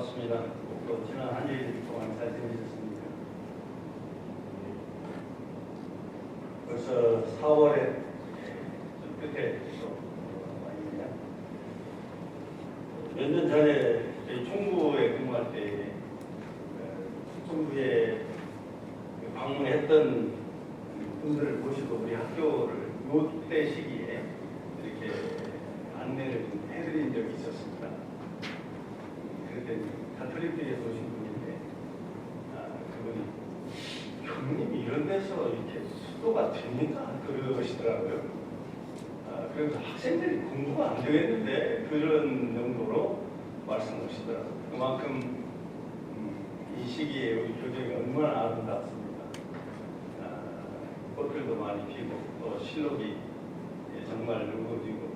반갑습니다. 또 지난 한 일 동안 잘 지내셨습니까? 벌써 4월에 좀 끝에 와 있네요. 몇 년 전에 저희 총부에 근무할 때 총부에 방문했던 분들을 모시고 우리 학교를 요때 시기에 이렇게 안내를 좀 해드린 적이 있었습니다. 그때 가톨릭교회에서 오신 분인데 그분이 교수님 이런 데서 이렇게 수도가 됩니까? 그러시더라고요. 그래서 학생들이 공부가 안 되겠는데 그런 정도로 말씀하시더라고요. 그만큼 이 시기에 우리 교정이 얼마나 아름답습니다. 꽃들도 많이 피고 또 실록이 정말 누구지고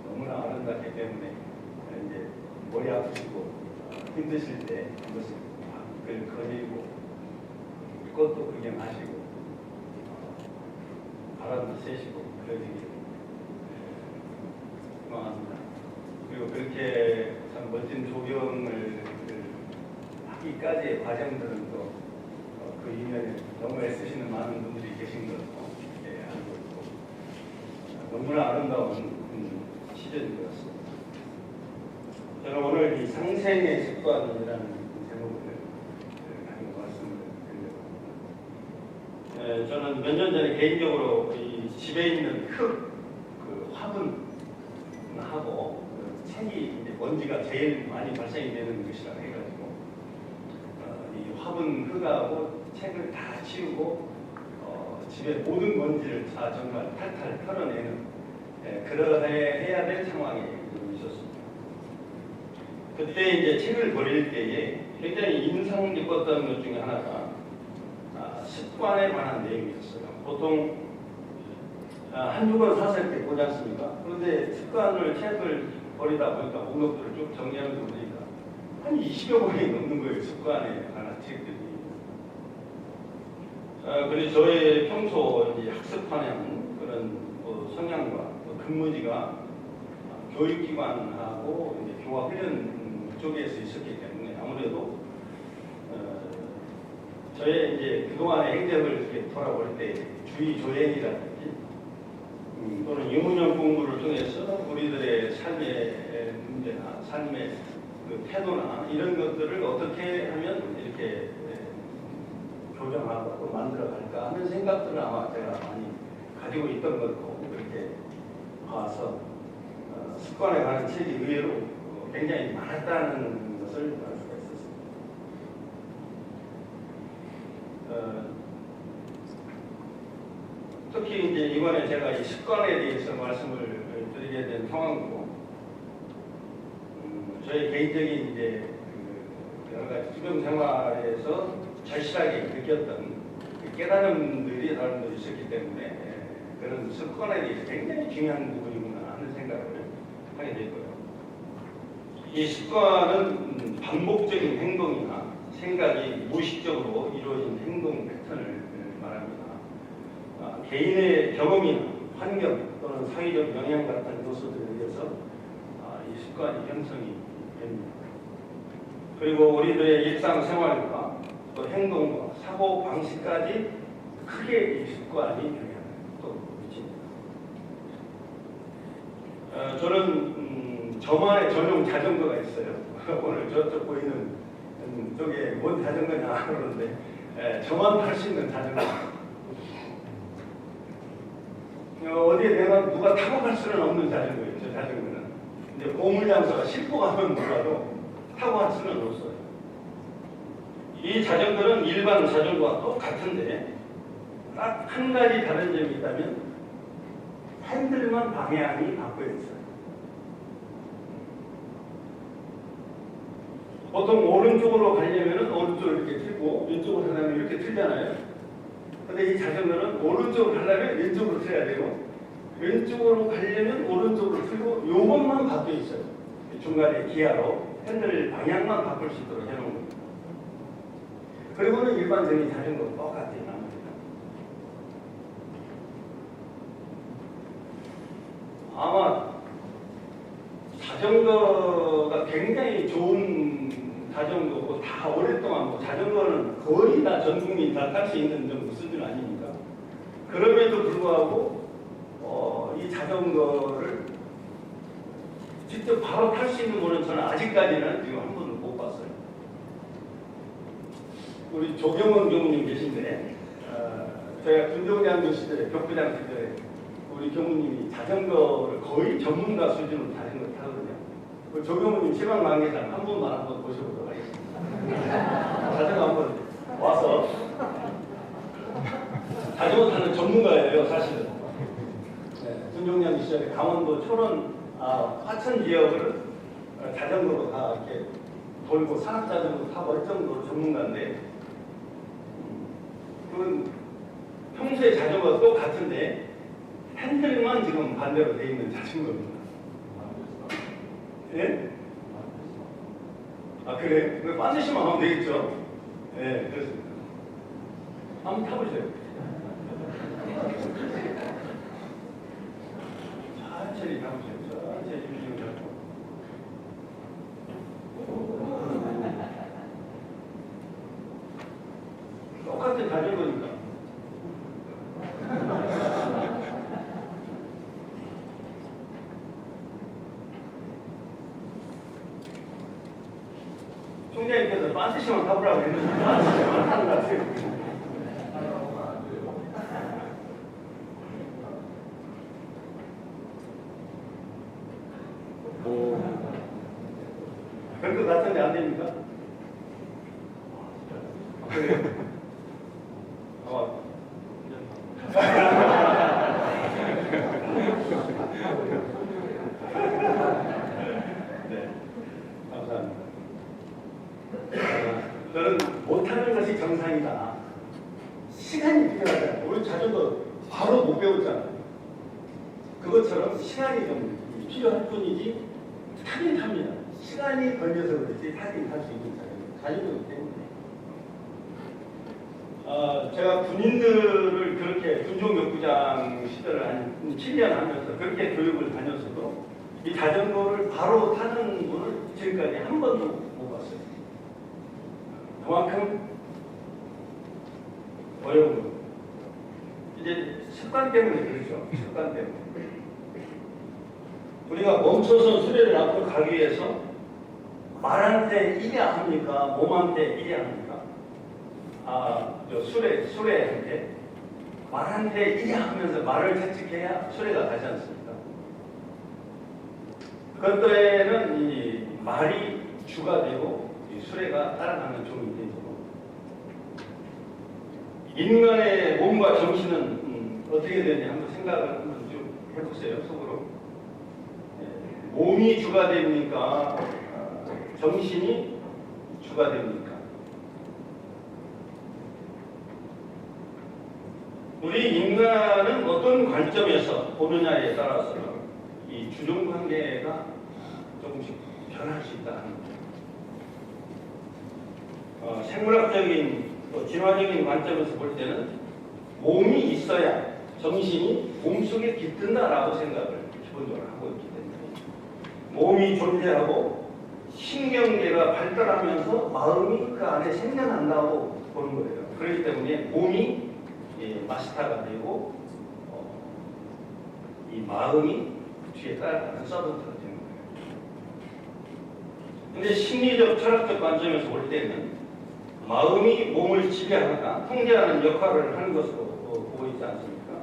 너무나 아름답기 때문에 이제 머리 아프시고 힘드실 때 한 번씩 밖을 거닐고 꽃도 구경하시고 바람도 쐬시고 그러시기 희망합니다. 그리고 그렇게 참 멋진 조경을 하기까지의 과정들은 또 그 이면에 너무 애쓰시는 많은 분들이 계신 것도 알고 있고 너무나 아름다운 시절인 것 같습니다. 저는 오늘 이 상생의 습관이라는 제목을 가지고 말씀을 드리려고 합니다. 저는 몇 년 전에 개인적으로 이 집에 있는 흙, 그 화분하고 책이 이제 먼지가 제일 많이 발생이 되는 것이라 해가지고 이 화분 흙하고 책을 다 치우고 집의 모든 먼지를 다 정말 탈탈 털어내는 그러해야 될 상황이 있었습니다. 그때 이제 책을 버릴 때에 굉장히 인상 깊었던 것 중에 하나가 습관에 관한 내용이었어요. 보통 한두 권 샀을 때 보지 않습니까? 그런데 습관을 책을 버리다 보니까 목록들을 쭉 정리하면서 보니까 한 20여 권이 넘는 거예요. 습관에 관한 책들이. 그래서 저의 평소 이제 학습하는 그런 성향과 근무지가 교육기관하고 이제 교화 훈련 쪽에서 있었기 때문에 아무래도 저의 이제 그동안의 행적을 이렇게 돌아볼 때 주의 조행이라든지 또는 유문형 공부를 통해서 우리들의 삶의 문제나 삶의 그 태도나 이런 것들을 어떻게 하면 이렇게 교정하고 또 만들어갈까 하는 생각들을 아마 제가 많이 가지고 있던 것도 그렇게 봐서 습관에 관한 책이 의외로 굉장히 많았다는 것을 알 수가 있었습니다. 특히 이제 이번에 제가 이 습관에 대해서 말씀을 드리게 된 상황도 저희 개인적인 이제 여러 가지 주변 생활에서 절실하게 느꼈던 깨달음들이 여러분들 있었기 때문에 그런 습관에 대해서 굉장히 중요한 부분이구나 하는 생각을 하게 되고요. 이 습관은 반복적인 행동이나 생각이 무의식적으로 이루어진 행동 패턴을 말합니다. 개인의 경험이나 환경 또는 사회적 영향 같은 요소들에 의해서 이 습관이 형성이 됩니다. 그리고 우리들의 일상생활과 또 행동과 사고 방식까지 크게 이 습관이 영향을 또 미칩니다. 저는 저만의 전용 자전거가 있어요. 오늘 저쪽 보이는 저게 뭔 자전거냐 그러는데 저만 탈 수 있는 자전거. 어디에 내가 누가 타고 갈 수는 없는 자전거예요. 저 자전거는. 근데 보물장소가 싣고 가면 몰라도 타고 갈 수는 없어요. 이 자전거는 일반 자전거와 똑같은데 딱 한 가지 다른 점이 있다면 핸들만 방향이 바뀌어 있어요. 보통 오른쪽으로 가려면 오른쪽으로 이렇게 틀고 왼쪽으로 가려면 이렇게 틀잖아요. 근데 이 자전거는 오른쪽으로 가려면 왼쪽으로 틀어야 되고 왼쪽으로 가려면 오른쪽으로 틀고 요것만 바뀌어 있어요. 중간에 기아로 핸들 방향만 바꿀 수 있도록 해놓은 겁니다. 그리고는 일반적인 자전거 똑같이 나옵니다. 아마 자전거가 굉장히 좋은 자전거고 다 오랫동안 뭐 자전거는 거의 다 전 국민 다 탈 수 있는 정도 수준 아닙니까? 그럼에도 불구하고 이 자전거를 직접 바로 탈 수 있는 분은 저는 아직까지는 지금 한 번도 못 봤어요. 우리 조경원 교무님 계신데 저희가 군종장교 시절에 격부장 시절에 우리 교무님이 자전거를 거의 전문가 수준으로 자전거 타거든요. 그 조경무님 시방 관계자 한 분만 한번 모셔보도록 하겠습니다. 자전거 한번 와서 자전거 타는 전문가예요, 사실은. 네, 군종장 시절에 강원도 초론 화천 지역을 자전거로 다 이렇게 돌고 산악자전거 타고 할 정도로 전문가인데 그건 평소에 자전거가 똑같은데 핸들만 지금 반대로 돼 있는 자전거입니다. 예? 아 그래? 그 반드시만 하면 되겠죠? 예, 그렇습니다. 한번 타보세요. 천천히 타보세요. 천천히 유지를 잡고. 똑같은 자전거니까. 총장님께서 반드시만 타보라고 했는데 반드시만 타는 것 같아요. 그럴 것 같은데 안 됩니까? 그래요? 네, 감사합니다. 저는 못하는 것이 정상이다. 시간이 필요하잖아요. 우리 자전거 바로 못 배웠잖아요. 그것처럼 시간이 좀 필요할 뿐이지 타긴 탑니다. 시간이 걸려서 그렇지 타긴 탈 수 있는 자전거이기 때문에. 제가 군인들을 그렇게 군종격부장 시절을 한 7년 하면서 그렇게 교육을 다녔어도 이 자전거를 바로 타는 분을 지금까지 한 번도 못 봤어요. 그만큼 어려운 거. 이제 습관 때문에 그렇죠. 습관 때문에. 우리가 멈춰서 수레를 앞으로 가기 위해서 말한테 이래야 합니까? 몸한테 이래야 합니까? 수레한테 말한테 이래야 하면서 말을 채찍해야 수레가 가지 않습니까? 그때는 이 말이 주가 되고 이 수레가 따라가는 종이 되죠. 인간의 몸과 정신은 어떻게 되는지 한번 생각을 한번 좀 해보세요. 속으로. 몸이 주가 됩니까? 정신이 주가 됩니까? 우리 인간은 어떤 관점에서 보느냐에 따라서 이 주종관계가 조금씩 변할 수 있다는 거예요. 생물학적인 또 진화적인 관점에서 볼 때는 몸이 있어야 정신이 몸속에 깃든다라고 생각을 기본적으로 하고 있기 때문에 몸이 존재하고 신경계가 발달하면서 마음이 그 안에 생겨난다고 보는 거예요. 그렇기 때문에 몸이 마스터가 되고 이 마음이 뒤에 따라가는 서번트가 되는 거예요. 근데 심리적 철학적 관점에서 볼 때는 마음이 몸을 지배하거나 통제하는 역할을 하는 것으로 보고 있지 않습니까?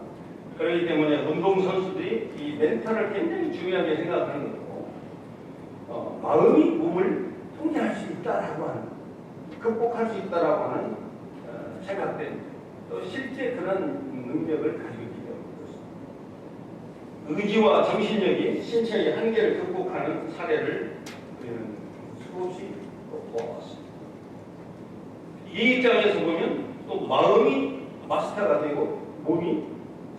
그렇기 때문에 운동선수들이 이 멘탈을 굉장히 중요하게 생각하는 거고 마음이 몸을 통제할 수 있다라고 하는 극복할 수 있다라고 하는 생각 때문에 또 실제 그런 능력을 가지고 있기 때문에 의지와 정신력이 신체의 한계를 극복하는 사례를 우리는 수없이 보아왔습니다. 이 입장에서 보면 또 마음이 마스터가 되고 몸이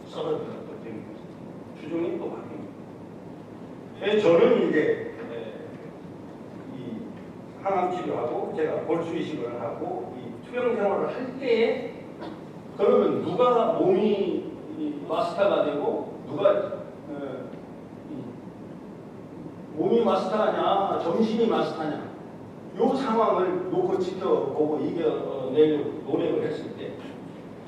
서버트가 되는 거죠. 주종이 또 바뀝니다. 저는 이제 이 항암 치료하고 제가 골수 이식을 하고 이 투병 생활을 할 때에 그러면 누가 몸이 마스터가 되고 누가 몸이 마스터하냐, 정신이 마스터하냐, 이 상황을 놓고 지켜보고 이겨내려고 노력을 했을 때,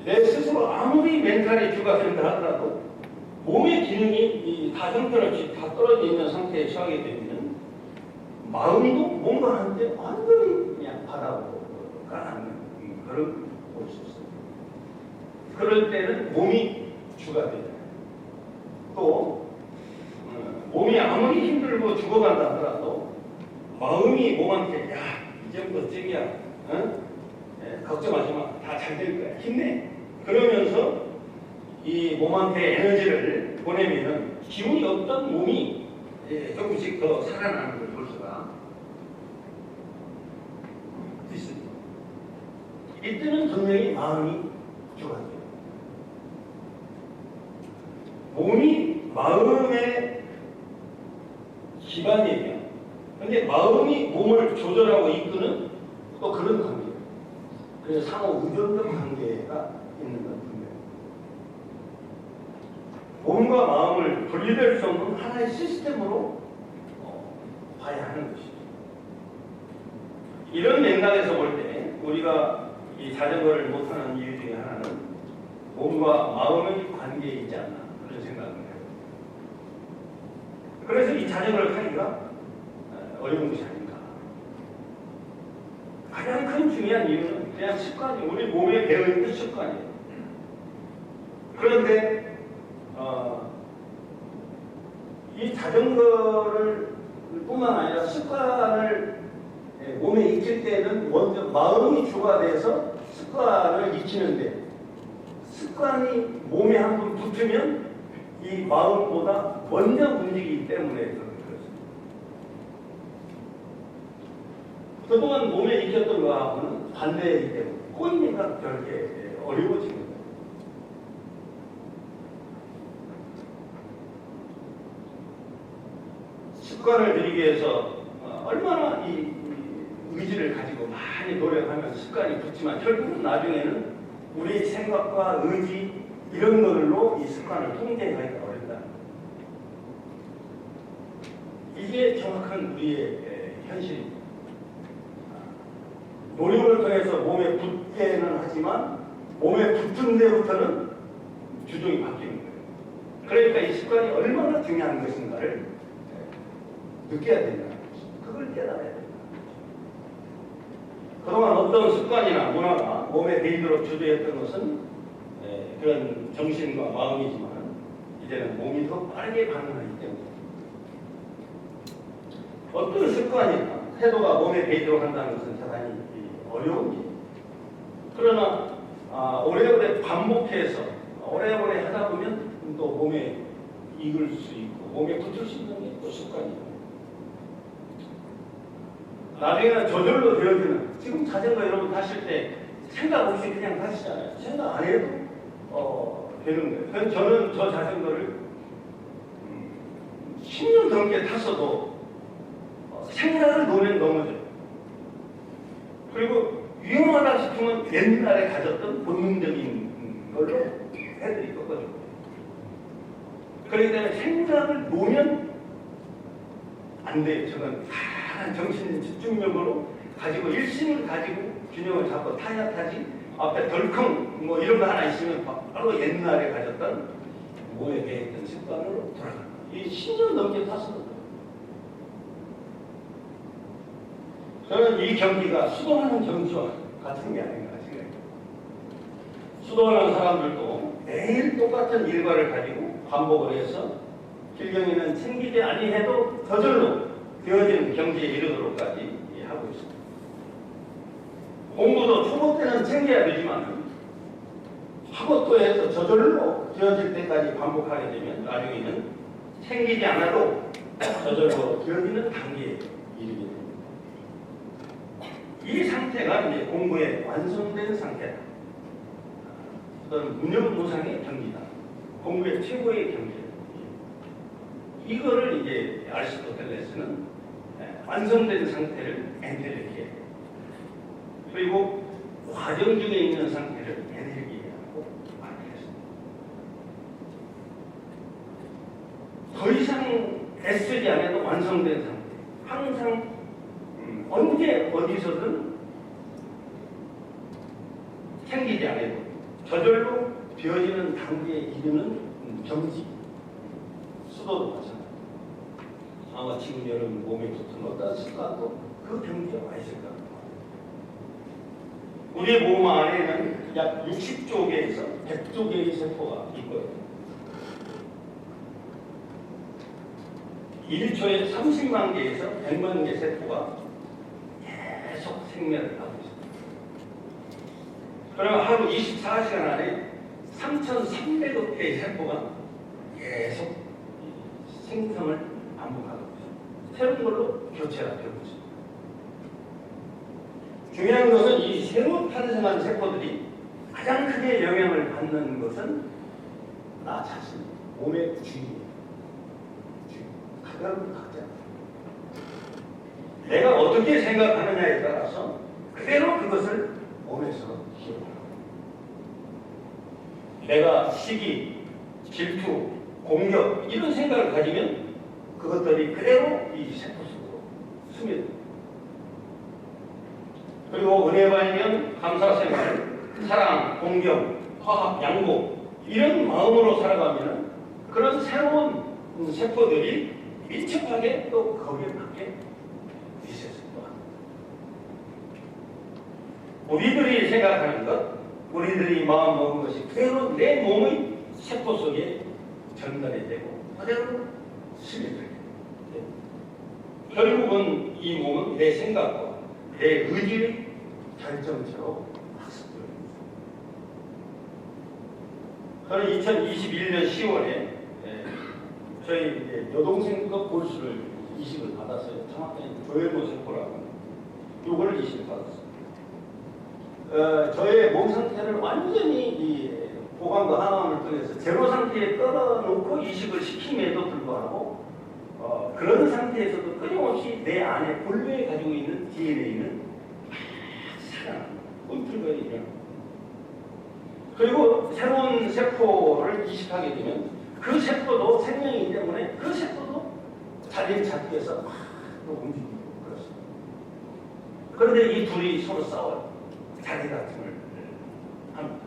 내 스스로 아무리 멘탈이 주가 된다 하더라도 몸의 기능이 다 형편없이 다 떨어져 있는 상태에 처하게 되면 마음도 뭔가 하는데 완전히 그냥 바닥으로 가라앉는 그런 볼 수 있습니다. 그럴 때는 몸이 주가 되잖아요. 또 몸이 아무리 힘들고 죽어간다 하더라도 마음이 몸한테 야, 이 정도쯤이야, 걱정하지 마, 다 잘 될 거야, 힘내. 그러면서 이 몸한테 에너지를 보내면은 기운이 없던 몸이 조금씩 더 살아나는 걸 볼 수가 있습니다. 이때는 분명히 마음이 주가 돼요. 몸이 마음의 기반이에요. 근데 마음이 몸을 조절하고 이끄는 또 그런 관계예요. 그래서 상호 의존적 관계가 있는 건 분명해요. 몸과 마음을 분리될 수 없는 하나의 시스템으로 봐야 하는 것이죠. 이런 맥락에서 볼 때 우리가 이 자전거를 못하는 이유 중에 하나는 몸과 마음의 관계에 있지 않나 그런 생각을 해요. 그래서 이 자전거를 타기가 어려운 것이 아닌가. 가장 큰 중요한 이유는 그냥 습관이에요. 우리 몸에 배어있는 습관이에요. 그런데 이 자전거를 뿐만 아니라 습관을 몸에 익힐 때는 먼저 마음이 주가 돼서 습관을 익히는데 습관이 몸에 한 번 붙으면 이 마음보다 먼저 움직이기 때문에 그렇습니다. 그동안 몸에 익혔던 거하고는 반대이기 때문에 꼬이니까 별게 어려워지는 거예요. 습관을 들이기 위해서 얼마나 이 의지를 가지고 많이 노력하면 습관이 붙지만 결국은 나중에는 우리 생각과 의지 이런 것들로 이 습관을 통제하기가 어렵다. 이게 정확한 우리의 현실입니다. 노력을 통해서 몸에 붙게는 하지만 몸에 붙은 데부터는 주종이 바뀌는 거예요. 그러니까 이 습관이 얼마나 중요한 것인가를 느껴야 된다는 것이죠. 그걸 깨달아야 된다. 그동안 어떤 습관이나 문화가 몸에 배이도록 주도했던 것은 그런 정신과 마음이지만 이제는 몸이 더 빠르게 반응하기 때문에 어떤 습관이나 태도가 몸에 배이도록 한다는 것은 대단히 어려운 일이에요. 그러나 오래오래 반복해서 오래오래 하다 보면 또 몸에 익을 수 있고 몸에 붙을 수 있는 게 또 습관이에요. 나중에는 저절로 되어지는, 지금 자전거 여러분 타실 때 생각 없이 그냥 타시잖아요. 생각 안 해도 되는 거예요. 그래서 저는 저 자전거를 10년 넘게 탔어도 생각을 놓으면 넘어져요. 그리고 위험하다 싶으면 옛날에 가졌던 본능적인 걸로 애들이 꺾어줘요. 그렇기 때문에 생각을 놓으면 안 돼요. 저는 강한 정신 집중력으로 가지고 일심을 가지고 균형을 잡고 타야 타지 앞에 덜컹 뭐 이런 거 하나 있으면 바로 옛날에 가졌던 몸에 배했던 습관으로 돌아간다. 이 10년 넘게 탔습니다. 저는 이 경기가 수동하는 경기와 같은 게 아닌가 생각해요. 수동하는 사람들도 매일 똑같은 일과를 가지고 반복을 해서 길경이는 챙기지 아니해도 저절로 되어지는 경지에 이르도록까지 하고 있습니다. 공부도 초보 때는 챙겨야 되지만 학업도 해서 저절로 되어질 때까지 반복하게 되면 나중에는 챙기지 않아도 저절로 되어지는 단계에 이르게 됩니다. 이 상태가 이제 공부의 완성된 상태다. 또는 무념무상의 경지다. 공부의 최고의 경지다. 이거를 이제 아리스토텔레스는 완성된 상태를 엔텔레기에 그리고 과정 중에 있는 상태를 에너지라고 말했습니다. 더 이상 애쓰지 않아도 완성 완성된 상태. 항상 언제 어디서든 생기지 않아도 저절로 되어지는 단계에 이르는 병지. 수도도 마찬가지. 아마 지금 여러분 몸에 붙은 어떤 습관도 그 병지에 와 있을 겁니다. 우리 몸 안에는 약 60조 개에서 100조 개의 세포가 있거든요. 1초에 30만 개에서 100만 개 세포가 계속 생명을 하고 있습니다. 그러면 하루 24시간 안에 3,300억 개의 세포가 계속 생성을 반복하고 있습니다. 새로운 걸로 교체가 되고 있습니다. 중요한 것은 이 새로 탄생한 세포들이 가장 크게 영향을 받는 것은 나 자신, 몸의 주인입니다. 각각 각자. 내가 어떻게 생각하느냐에 따라서 그대로 그것을 몸에서 기억합니다. 내가 시기, 질투, 공격 이런 생각을 가지면 그것들이 그대로 이 세포 속으로 스며듭니다. 그리고 은혜 발견, 감사 생활, 사랑, 공경, 화합, 양보 이런 마음으로 살아가면 그런 새로운 세포들이 밀접하게 또 거기에 맞게 리셋을 합니다. 우리들이 생각하는 것, 우리들이 마음 먹은 것이 그대로 내 몸의 세포 속에 전달이 되고 그대로 스며들게 됩니다. 결국은 이 몸은 내 생각과 내 의지의 결정체로 학습됩니다. 저는 2021년 10월에 저희 여동생과 골수를 이식을 받았어요. 정확히 조혈모 세포라고 요거를 이식을 받았어요. 저의 몸 상태를 완전히 이 보강과 항암을 통해서 제로 상태에 끌어놓고 이식을 시킴에도 불구하고 그런 상태에서도 끊임없이 내 안에 본래에 가지고 있는 DNA는 살아납니다. 꿈틀거리 일어납니다. 그리고 새로운 세포를 이식하게 되면 그 세포도 생명이기 때문에 그 세포도 자리를 잡기 위해서 막 움직이고 그렇습니다. 그런데 이 둘이 서로 싸워요. 자기 다툼을 합니다.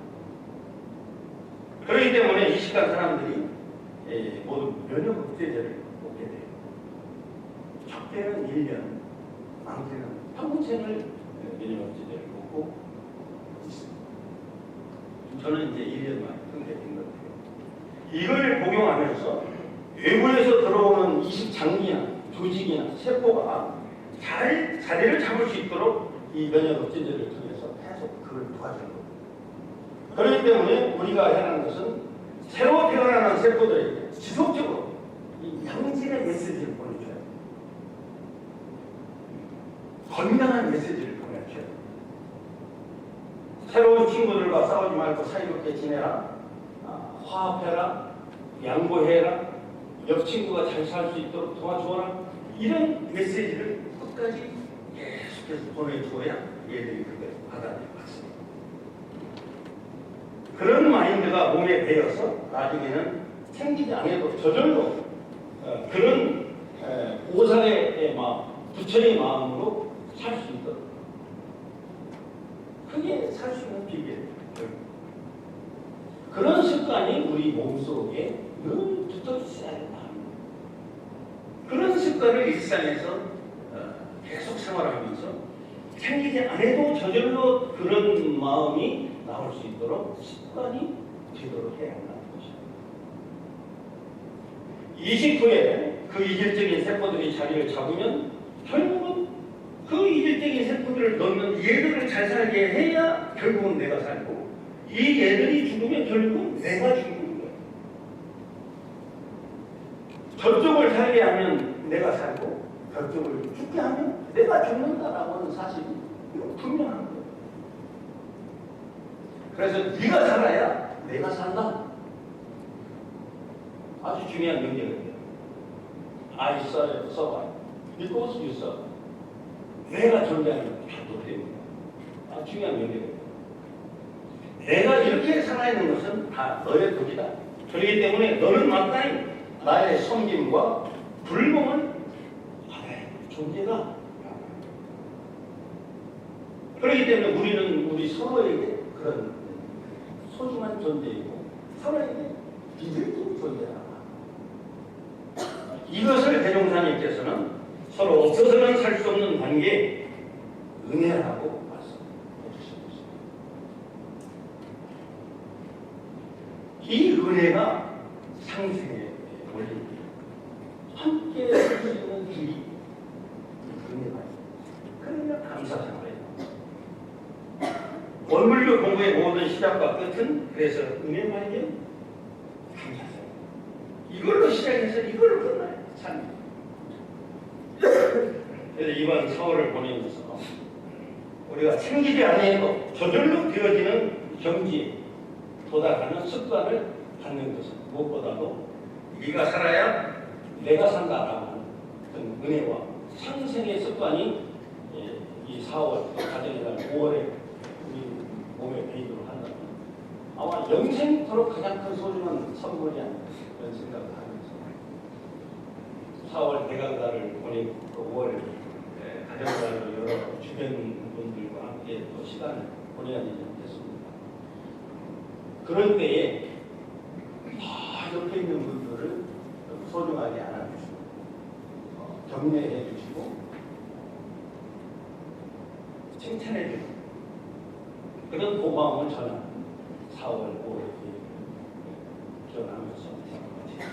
그렇기 때문에 이식한 사람들이 모두 면역억제제를 먹게 돼요. 적게는 1년, 많게는 평생을 면역억제제를 먹고 있습니다. 저는 이제 1년 만에 끊게 된 것 같아요. 이걸 복용하면서 외부에서 들어오는 이식 장기나 조직이나 세포가 잘 자리를 잡을 수 있도록 이 면역억제제를 통해서 계속 그걸 도와주는 겁니다. 그렇기 때문에 우리가 해야 하는 것은 새로 태어나는 세포들에게 지속적으로 이 양질의 메시지를 보내줘야 돼요. 건강한 메시지를 보내줘야 돼요. 새로운 친구들과 싸우지 말고 사이좋게 지내라. 화합해라, 양보해라, 옆 친구가 잘 살 수 있도록 도와줘라. 이런 메시지를 끝까지 계속해서 보내줘야 얘들이 그걸 받아들일 것 같습니다. 그런 마인드가 몸에 배어서 나중에는 생기지 않아도 저절로 그런 오살의 마음, 부처의 마음으로 살 수 있도록 그게 살 수 있는 비결이에요. 그런 습관이 우리 몸속에 늘 붙어 있어야 한다. 그런 습관을 일상에서 계속 생활하면서 생기지 않아도 저절로 그런 마음이 나올 수 있도록 습관이 되도록 해야 한다는 것입니다. 이식 후에 그 이질적인 세포들이 자리를 잡으면 결국은 그 이질적인 세포들을 넣는 얘들을 잘 살게 해야 결국은 내가 살고 이 애들이 죽으면 결국은 내가 죽는 거예요. 저쪽을 살게 하면 내가 살고 저쪽을 죽게 하면 내가 죽는다라고 하는 사실이 분명한 거예요. 그래서 네가 살아야 내가 산다. 아주 중요한 명제거든요. I survive because you survive. 내가 존재하는 것도 됩니다. 아주 중요한 명제거든요. 내가 이렇게 살아있는 것은 다 너의 덕이다. 그렇기 때문에 너는 마땅히 나의 섬김과 불공을 존재가. 그렇기 때문에 우리는 우리 서로에게 그런 소중한 존재이고 서로에게 비들진 존재다. 이것을 대종사님께서는 서로 없어서는 살 수 없는 관계 은혜라고 말씀해 주신 것입니다. 이 은혜가 상생의 원리입니다. 함께 할 수 있는 길이 은혜가 있습니다. 그러니까 감사생활이에요. 원물교 공부의 모든 시작과 끝은 그래서 은혜만이면 감사생활. 이걸로 시작해서 이걸로 끝나요. 참. 그래서 이번 4월을 보내면서 우리가 챙기지 아니해도 저절로 되어지는 경지에 도달하는 습관을 갖는 것은 무엇보다도 네가 살아야 내가 산다라는 어떤 은혜와 상생의 습관이 이 4월, 가정의 달 5월에 우리 몸에 배이도록 한다면 아마 영생토록 가장 큰 소중한 선물이 아닐까 그런 생각을 하면서 4월 대강달을 보내고 또 5월 가정달로 여러 주변 분들과 함께 또 시간을 보내야 되지 않겠습니까? 그럴 때에 다 옆에 있는 분들을 소중하게 안아주시고 격려해 주시고 칭찬해 주고 그런 고마움을 저는 4월 5월 기억하면서 생각합니다.